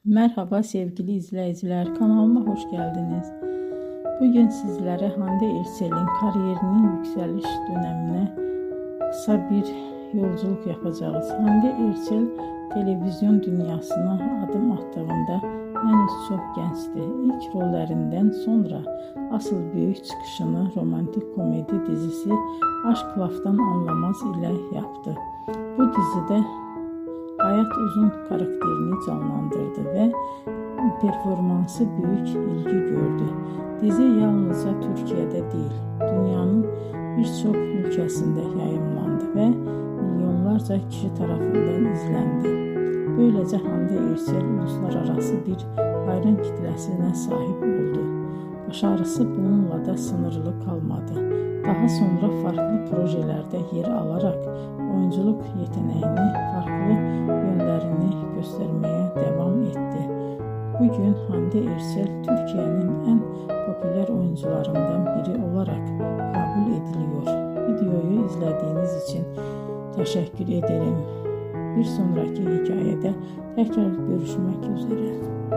Merhaba sevgili izleyiciler, kanalıma hoş geldiniz. Bugün sizlere Hande Erçel'in kariyerinin yükseliş dönemine kısa bir yolculuk yapacağız. Hande Erçel televizyon dünyasına adım attığında henüz çok gençti. İlk rollerinden sonra asıl büyük çıkışını romantik komedi dizisi Aşk Laftan Anlamaz ile yaptı. Bu dizide Hayat Uzun karakterini canlandırdı ve performansı büyük ilgi gördü. Dizi yalnızca Türkiye'de değil, dünyanın birçok ülkesinde yayımlandı ve milyonlarca kişi tarafından izlendi. Böylece Hande Erçel uluslararası bir hayran kitlesine sahip oldu. Başarısı bununla da sınırlı kalmadı. Daha sonra farklı projelerde yer alarak oyunculuk yeteneğini, farklı yönlerini göstermeye devam etti. Bugün Hande Erçel Türkiye'nin en popüler oyuncularından biri olarak kabul ediliyor. Videoyu izlediğiniz için teşekkür ederim. Bir sonraki hikayede tekrar görüşmek üzere.